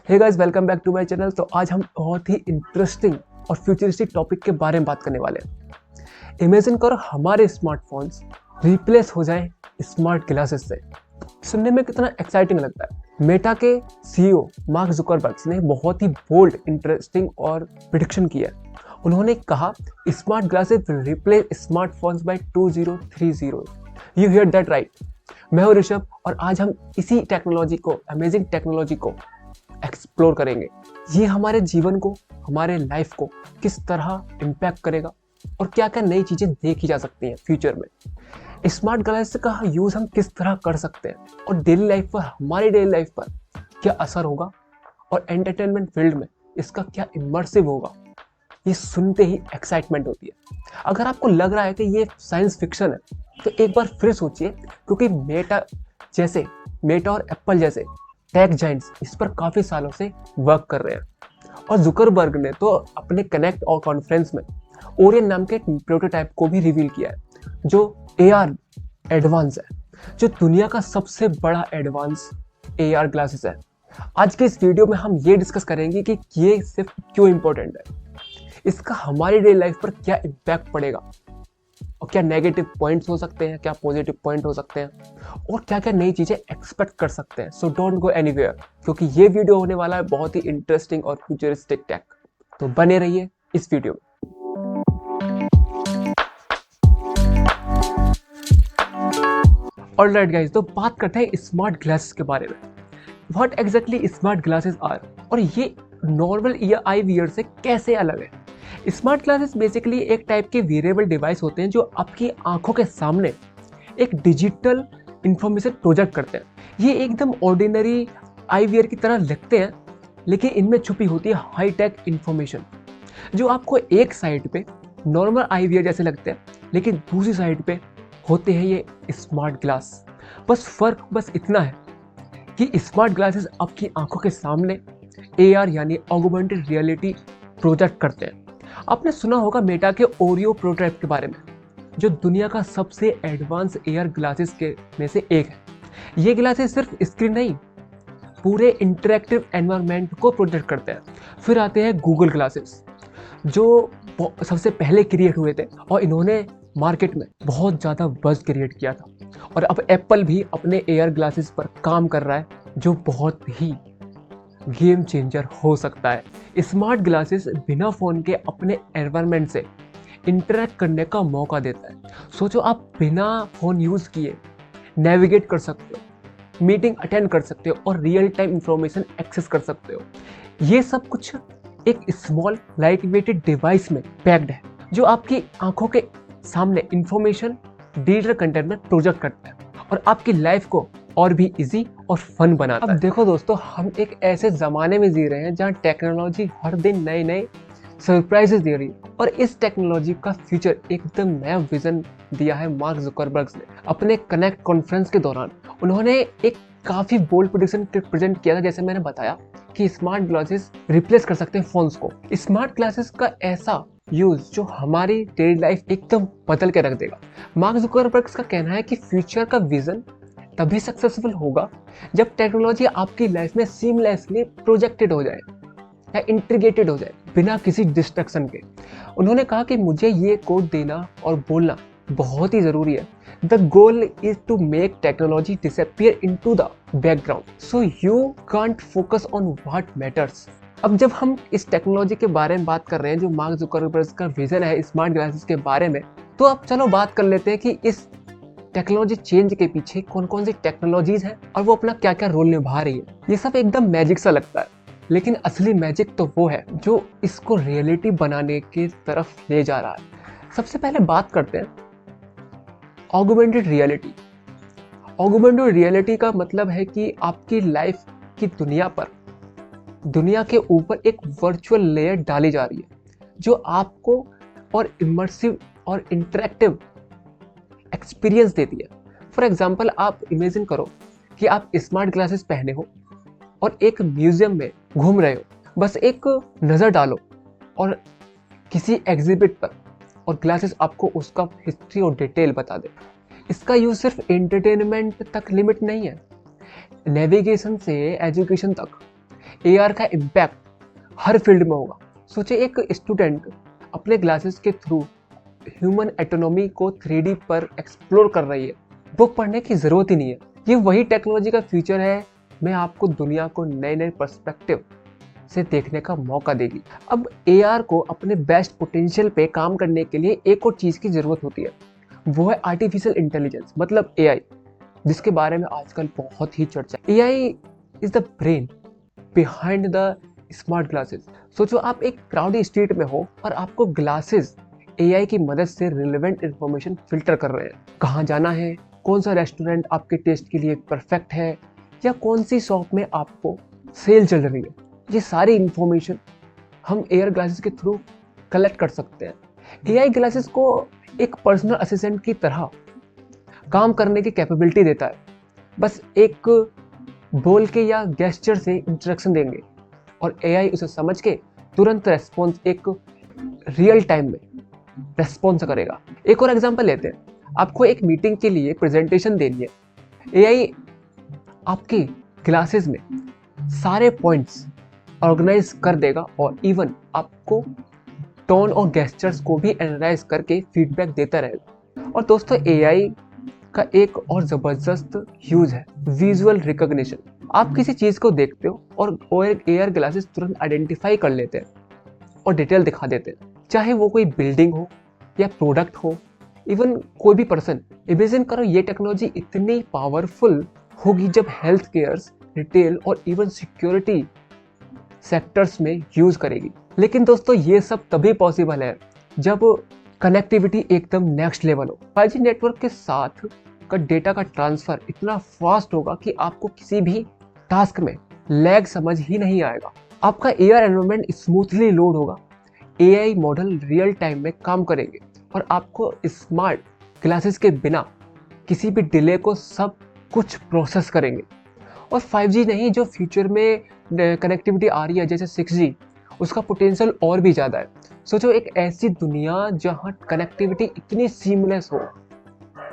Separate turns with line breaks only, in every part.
Hey guys, welcome back to my channel. तो आज हम बहुत ही इंटरेस्टिंग और फ्यूचरिस्टिक टॉपिक के बारे में बात करने वाले हैं। इमेजिन करो हमारे स्मार्टफोन्स रिप्लेस हो जाए स्मार्ट ग्लासेस से। सुनने में कितना एक्साइटिंग लगता है। मेटा के सीईओ मार्क जुकरबर्ग ने बहुत ही बोल्ड, इंटरेस्टिंग और प्रेडिक्शन किया है। उन्होंने कहा smart glasses will replace smartphones by 2030। You hear that right. मैं हूं ऋषभ और आज हम इसी टेक्नोलॉजी को, अमेजिंग टेक्नोलॉजी को एक्सप्लोर करेंगे। ये हमारे जीवन को, हमारे लाइफ को किस तरह इम्पैक्ट करेगा और क्या क्या नई चीजें देखी जा सकती हैं फ्यूचर में। स्मार्ट ग्लासेस का यूज हम किस तरह कर सकते हैं और डेली लाइफ पर, हमारी डेली लाइफ पर क्या असर होगा और एंटरटेनमेंट फील्ड में इसका क्या इमर्सिव होगा, ये सुनते ही एक्साइटमेंट होती है। अगर आपको लग रहा है कि ये साइंस फिक्शन है तो एक बार फिर सोचिए, क्योंकि मेटा और एप्पल जैसे टेक जाइंट्स इस पर काफी सालों से वर्क कर रहे हैं। और जुकरबर्ग ने तो अपने कनेक्ट और कॉन्फ्रेंस में ओरियन नाम के प्रोटोटाइप को भी रिवील किया है, जो AR एडवांस है, जो दुनिया का सबसे बड़ा एडवांस AR ग्लासेस है। आज के इस वीडियो में हम ये डिस्कस करेंगे कि ये सिर्फ क्यों इंपॉर्टेंट है, इसका हमारी डेली लाइफ पर क्या इम्पैक्ट पड़ेगा और क्या नेगेटिव पॉइंट्स हो सकते हैं, क्या पॉजिटिव पॉइंट हो सकते हैं और क्या क्या नई चीजें एक्सपेक्ट कर सकते हैं। सो डोंट गो एनीवेयर, क्योंकि ये वीडियो होने वाला है बहुत ही इंटरेस्टिंग और फ्यूचरिस्टिक टेक। तो बने रहिए इस वीडियो में। ऑलराइट गाइस, तो बात करते हैं स्मार्ट ग्लासेस के बारे में। What exactly smart glasses are और ये नॉर्मल आई वियर से कैसे अलग है। स्मार्ट ग्लासेस बेसिकली एक टाइप के वेरिएबल डिवाइस होते हैं जो आपकी आंखों के सामने एक डिजिटल इंफॉर्मेशन प्रोजेक्ट करते हैं। ये एकदम ऑर्डिनरी आई वियर की तरह लगते हैं, लेकिन इनमें छुपी होती है हाई टेक इंफॉर्मेशन, जो आपको एक साइड पे नॉर्मल आई वियर जैसे लगते हैं, लेकिन दूसरी साइड पे होते हैं ये स्मार्ट ग्लास। फर्क इतना है कि स्मार्ट ग्लासेस आपकी आंखों के सामने AR यानी ऑगमेंटेड रियलिटी प्रोजेक्ट करते हैं। आपने सुना होगा मेटा के ओरियो प्रोटोटाइप के बारे में, जो दुनिया का सबसे एडवांस AR ग्लासेस के में से एक है। ये ग्लासेस सिर्फ स्क्रीन नहीं, पूरे इंटरेक्टिव एनवायरनमेंट को प्रोटेक्ट करते हैं। फिर आते हैं गूगल ग्लासेस, जो सबसे पहले क्रिएट हुए थे और इन्होंने मार्केट में बहुत ज़्यादा बज़ क्रिएट किया था। और अब एप्पल भी अपने AR ग्लासेस पर काम कर रहा है, जो बहुत ही गेम चेंजर हो सकता है। स्मार्ट ग्लासेस बिना फ़ोन के अपने एनवायरनमेंट से इंटरेक्ट करने का मौका देता है। सोचो, आप बिना फ़ोन यूज़ किए नेविगेट कर सकते हो, मीटिंग अटेंड कर सकते हो और रियल टाइम इंफॉर्मेशन एक्सेस कर सकते हो। ये सब कुछ एक स्मॉल लाइट वेटेड डिवाइस में पैक्ड है, जो आपकी आंखों के सामने इंफॉर्मेशन डिजिटल कंटेंट में प्रोजेक्ट करता है और आपकी लाइफ को और भी इजी और फन बनाता है। अब देखो दोस्तों, हम एक ऐसे ज़माने में जी रहे हैं जहाँ टेक्नोलॉजी हर दिन नए नए सरप्राइजेस दे रही है, और इस टेक्नोलॉजी का फ्यूचर एकदम नया विजन दिया है मार्क जुकरबर्ग ने। अपने कनेक्ट कॉन्फ्रेंस के दौरान उन्होंने एक काफ़ी बोल्ड प्रेडिक्शन प्रेजेंट किया था, जैसे मैंने बताया कि स्मार्ट ग्लासेस रिप्लेस कर सकते हैं फोन्स को। स्मार्ट ग्लासेस का ऐसा यूज जो हमारी डेली लाइफ एकदम बदल के रख देगा। मार्क जुकरबर्ग का कहना है कि फ्यूचर का विजन तभी सक्सेसफुल होगा जब टेक्नोलॉजी आपकी लाइफ में सीमलेसली प्रोजेक्टेड हो जाए या इंटीग्रेटेड हो जाए, बिना किसी डिस्ट्रक्शन के। उन्होंने कहा कि मुझे ये कोड देना और बोलना बहुत ही ज़रूरी है। The goal is to make technology disappear into the background so you can't focus on what matters. अब जब हम इस टेक्नोलॉजी के बारे में बात कर रहे हैं, जो मार्क जुकरबर्ग का विजन है स्मार्ट ग्लासेस के बारे में, तो अब चलो बात कर लेते हैं कि इस टेक्नोलॉजी चेंज के पीछे कौन कौन सी टेक्नोलॉजीज हैं और वो अपना क्या क्या रोल निभा रही है। ये सब एकदम मैजिक सा लगता है, लेकिन असली मैजिक तो वो है जो इसको रियलिटी बनाने की तरफ ले जा रहा है। सबसे पहले बात करते हैं ऑगमेंटेड रियलिटी। ऑगमेंटेड रियलिटी का मतलब है कि आपकी लाइफ की दुनिया के ऊपर एक वर्चुअल लेयर डाली जा रही है, जो आपको और इमर्सिव और इंटरेक्टिव एक्सपीरियंस देती है। फॉर एग्जाम्पल, आप इमेजिन करो कि आप स्मार्ट ग्लासेस पहने हो और एक म्यूजियम में घूम रहे हो। बस एक नज़र डालो और किसी एग्जिबिट पर, और ग्लासेस आपको उसका हिस्ट्री और डिटेल बता दे। इसका यूज सिर्फ एंटरटेनमेंट तक लिमिट नहीं है, नेविगेशन से एजुकेशन तक। AR का इम्पैक्ट हर फील्ड में होगा। सोचिए एक स्टूडेंट अपने ग्लासेस के थ्रू ह्यूमन एटोनॉमी को 3D पर एक्सप्लोर कर रही है, बुक पढ़ने की ज़रूरत ही नहीं है। ये वही टेक्नोलॉजी का फ्यूचर है, मैं आपको दुनिया को नए नए पर्सपेक्टिव से देखने का मौका देगी। अब AR को अपने बेस्ट पोटेंशियल पे काम करने के लिए एक और चीज़ की ज़रूरत होती है, वो है आर्टिफिशियल इंटेलिजेंस, मतलब AI, जिसके बारे में आजकल बहुत ही चर्चा है। AI is the brain behind the smart glasses. सोचो आप एक क्राउडी स्ट्रीट में हो और आपको ग्लासेस AI की मदद से रिलेवेंट इंफॉर्मेशन फिल्टर कर रहे हैं। कहाँ जाना है, कौन सा रेस्टोरेंट आपके टेस्ट के लिए परफेक्ट है, या कौन सी शॉप में आपको सेल चल रही है, ये सारी इंफॉर्मेशन हम एयर ग्लासेस के थ्रू कलेक्ट कर सकते हैं। AI ग्लासेस को एक पर्सनल असिस्टेंट की तरह काम करने की कैपेबिलिटी देता है। बस एक बोल के या गेस्चर से इंस्ट्रक्शन देंगे और AI उसे समझ के तुरंत रेस्पॉन्स एक रियल टाइम में रेस्पॉन्स करेगा। एक और एग्जांपल लेते हैं, आपको एक मीटिंग के लिए प्रेजेंटेशन देनी है। AI आपके ग्लासेस में सारे पॉइंट्स ऑर्गेनाइज कर देगा और इवन आपको टोन और गेस्चर्स को भी एनालाइज करके फीडबैक देता रहेगा। और दोस्तों AI का एक और ज़बरदस्त यूज है विजुअल रिकॉग्निशन। आप किसी चीज़ को देखते हो और AR ग्लासेस तुरंत आइडेंटिफाई कर लेते हैं और डिटेल दिखा देते हैं, चाहे वो कोई बिल्डिंग हो या प्रोडक्ट हो, इवन कोई भी पर्सन। इमेजिन करो ये टेक्नोलॉजी इतनी पावरफुल होगी जब हेल्थ केयर, रिटेल और इवन सिक्योरिटी सेक्टर्स में यूज करेगी। लेकिन दोस्तों ये सब तभी पॉसिबल है जब कनेक्टिविटी एकदम नेक्स्ट लेवल हो। 5G नेटवर्क के साथ का डेटा का ट्रांसफर इतना फास्ट होगा कि आपको किसी भी टास्क में लैग समझ ही नहीं आएगा। आपका AR एनवायरनमेंट स्मूथली लोड होगा, AI मॉडल रियल टाइम में काम करेंगे और आपको स्मार्ट ग्लासेस के बिना किसी भी डिले को सब कुछ प्रोसेस करेंगे। और 5G नहीं, जो फ्यूचर में कनेक्टिविटी आ रही है जैसे 6G, उसका पोटेंशियल और भी ज़्यादा है। सोचो एक ऐसी दुनिया जहाँ कनेक्टिविटी इतनी सीमलेस हो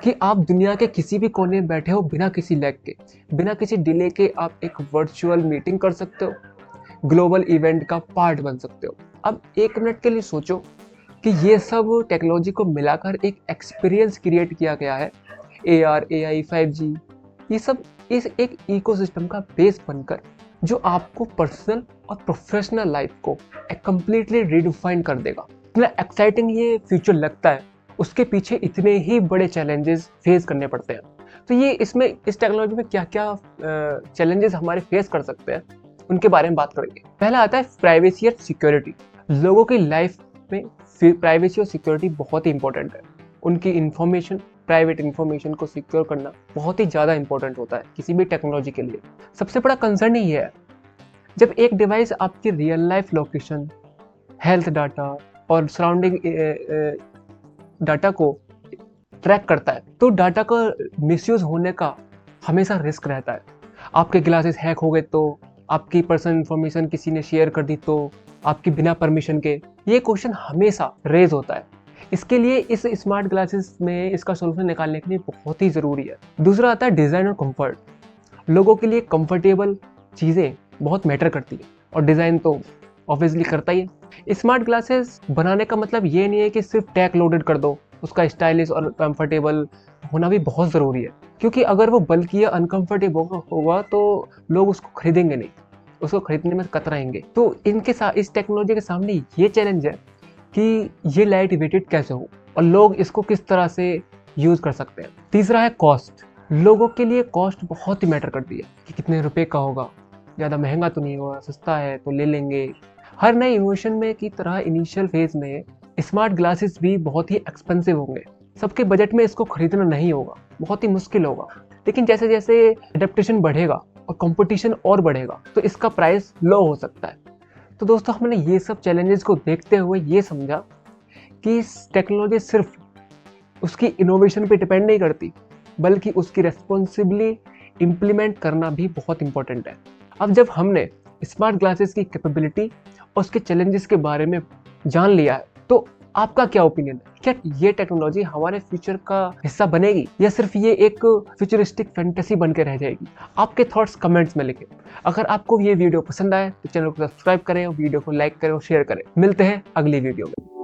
कि आप दुनिया के किसी भी कोने में बैठे हो, बिना किसी लैग के, बिना किसी डिले के आप एक वर्चुअल मीटिंग कर सकते हो, ग्लोबल इवेंट का पार्ट बन सकते हो। अब 1 मिनट के लिए सोचो कि ये सब टेक्नोलॉजी को मिलाकर एक एक्सपीरियंस क्रिएट किया गया है। AR, AI, 5G, ये सब इस एक इकोसिस्टम का बेस बनकर जो आपको पर्सनल और प्रोफेशनल लाइफ को एक कम्प्लीटली रिडिफाइन कर देगा। इतना एक्साइटिंग ये फ्यूचर लगता है, उसके पीछे इतने ही बड़े चैलेंजेस फेस करने पड़ते हैं। तो ये इसमें इस टेक्नोलॉजी में क्या क्या चैलेंजेस हमारे फेस कर सकते हैं, उनके बारे में बात करेंगे। पहला आता है प्राइवेसी और सिक्योरिटी। लोगों की लाइफ में प्राइवेसी और सिक्योरिटी बहुत ही इंपॉर्टेंट है। उनकी इंफॉर्मेशन, प्राइवेट इंफॉर्मेशन को सिक्योर करना बहुत ही ज़्यादा इंपॉर्टेंट होता है किसी भी टेक्नोलॉजी के लिए। सबसे बड़ा कंसर्न ही है जब एक डिवाइस आपकी real life location, health data और सराउंडिंग डाटा को ट्रैक करता है, तो डाटा का मिसयूज होने का हमेशा रिस्क रहता है। आपके ग्लासेस हैक हो गए तो, आपकी पर्सनल इंफॉर्मेशन किसी ने शेयर कर दी तो, आपकी बिना परमिशन के, ये क्वेश्चन हमेशा रेज होता है। इसके लिए इस स्मार्ट ग्लासेस में इसका सोल्यूशन निकालने के लिए बहुत ही ज़रूरी है। दूसरा आता है डिज़ाइन और कंफर्ट। लोगों के लिए कंफर्टेबल चीज़ें बहुत मैटर करती है और डिज़ाइन तो ऑब्वियसली करता ही है। स्मार्ट ग्लासेस बनाने का मतलब ये नहीं है कि सिर्फ टैग लोडेड कर दो, उसका स्टाइलिश और कंफर्टेबल होना भी बहुत ज़रूरी है, क्योंकि अगर वो बल्कि या अनकंफर्टेबल होगा तो लोग उसको खरीदेंगे नहीं, उसको खरीदने में कतराएंगे। तो इनके साथ इस टेक्नोलॉजी के सामने ये चैलेंज है कि ये लाइट वेटेड कैसे हो और लोग इसको किस तरह से यूज़ कर सकते हैं। तीसरा है कॉस्ट। लोगों के लिए कॉस्ट बहुत ही मैटर करती है कि कितने रुपए का होगा, ज़्यादा महंगा तो नहीं होगा, सस्ता है तो ले लेंगे। हर नए इन्वेंशन में की तरह इनिशियल फेज में स्मार्ट ग्लासेस भी बहुत ही एक्सपेंसिव होंगे। सबके बजट में इसको खरीदना नहीं होगा, बहुत ही मुश्किल होगा। लेकिन जैसे जैसे एडेप्टेशन बढ़ेगा और कंपटीशन और बढ़ेगा तो इसका प्राइस लो हो सकता है। तो दोस्तों हमने ये सब चैलेंजेस को देखते हुए ये समझा कि टेक्नोलॉजी सिर्फ उसकी इनोवेशन पे डिपेंड नहीं करती, बल्कि उसकी रेस्पॉन्सिबली इम्प्लीमेंट करना भी बहुत इंपॉर्टेंट है। अब जब हमने स्मार्ट ग्लासेस की कैपेबिलिटी और उसके चैलेंजेस के बारे में जान लिया है, तो आपका क्या ओपिनियन है? क्या ये टेक्नोलॉजी हमारे फ्यूचर का हिस्सा बनेगी या सिर्फ ये एक फ्यूचरिस्टिक फैंटेसी बन के रह जाएगी? आपके थॉट्स कमेंट्स में लिखें। अगर आपको ये वीडियो पसंद आए तो चैनल को सब्सक्राइब करें, वीडियो को लाइक करें और शेयर करें। मिलते हैं अगली वीडियो में।